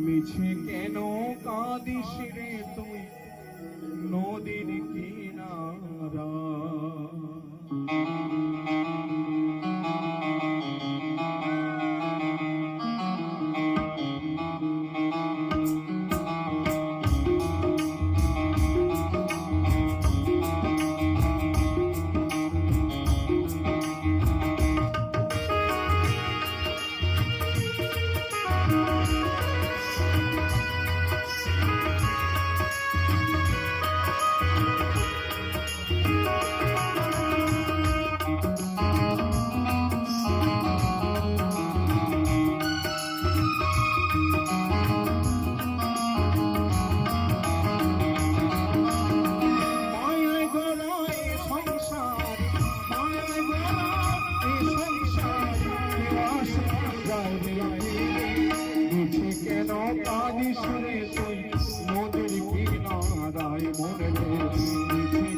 মিছে কেন কাঁদিস রে তুই নদীর কিনারা কেন কাঁদিস রে তুই নদীর কিনারায় মনে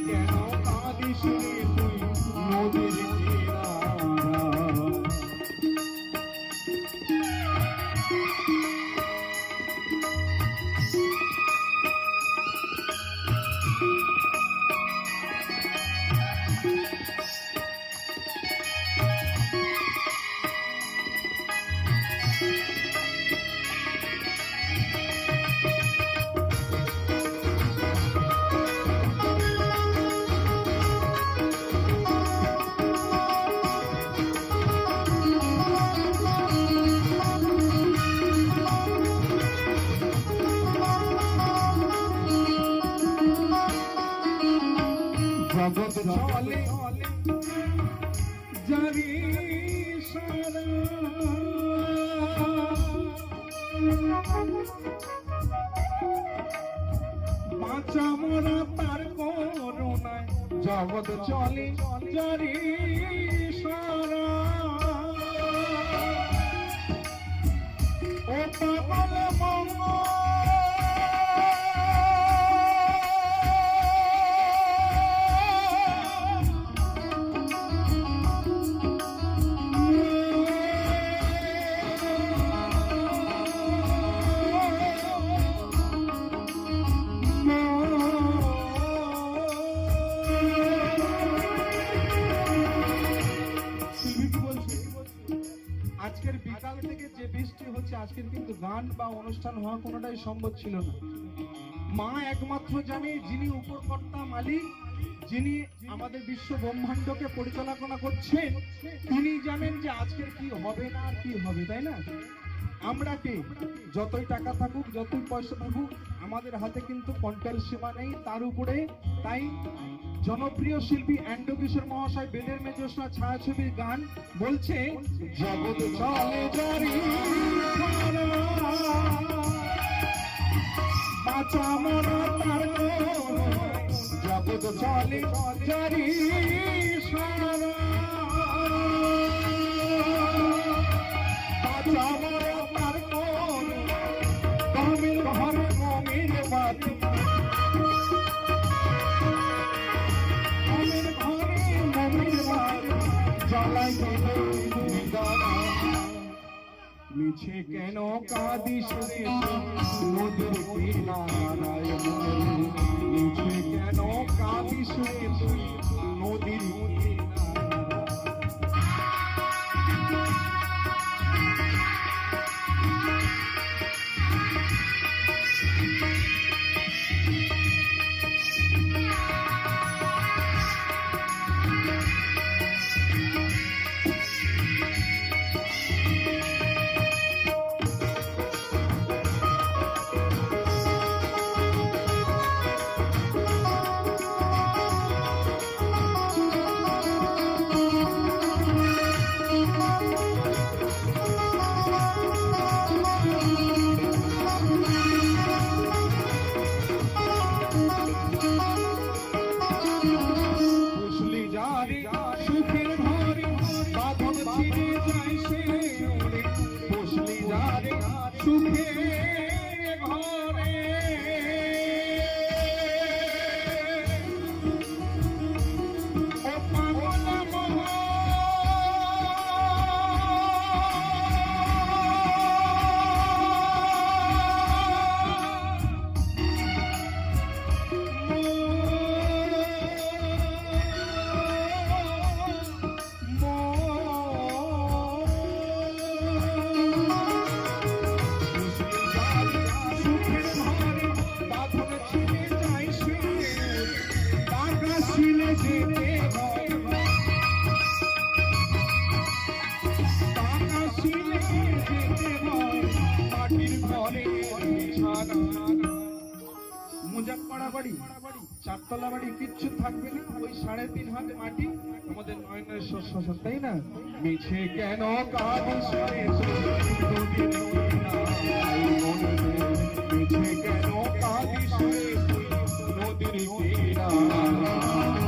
কেন কাঁদিস রে তুই নদীর কিনারা জগৎ চলে জারি সারা বাঁচা মরা তার করুণায় জগৎ চলে জারি সারা ও পাগল মঙ্গল আজকের বিকাল থেকে যে বৃষ্টি হচ্ছে আজকের কিন্তু গান বা অনুষ্ঠান হওয়া কোনোটাই সম্ভব ছিল না। মা একমাত্র জানে, যিনি উপরকর্তা মালিক, যিনি আমাদের বিশ্ব ব্রহ্মাণ্ডকে পরিচালনা করছেন, তিনি জানেন যে আজকের কি হবে না আর কি হবে, তাই না? আমরা কে, যতই টাকা থাকুক যতই পয়সা থাকুক আমাদের হাতে কিন্তু কন্ট্রোল সীমা নেই। তার উপরে তাই জনপ্রিয় শিল্পী এন্ড্রু কিশোর মহাশয় বেদের মেজসনা ছায়াছবির গান বলছে, জগৎ চলে জারি বাঁচা মরা তার জগৎ চলে জারি সারা বাঁচা মরা তার কমির ঘর কমির বাতি মিছে কেন কাঁদিস রে নদীর কিনারায় মিছে কেন কাঁদিস রে তুই নদীর মারা বাড়ি, চারতলা বাড়ি, কিচ্ছু থাকবে না, ওই 3.5 হাত মাটি আমাদের নয়নের শস্য, তাই না? মিছে কেন কাঁদিস রে দুদিন মিছে কেন কাঁদিস রে নদীর কিনারা।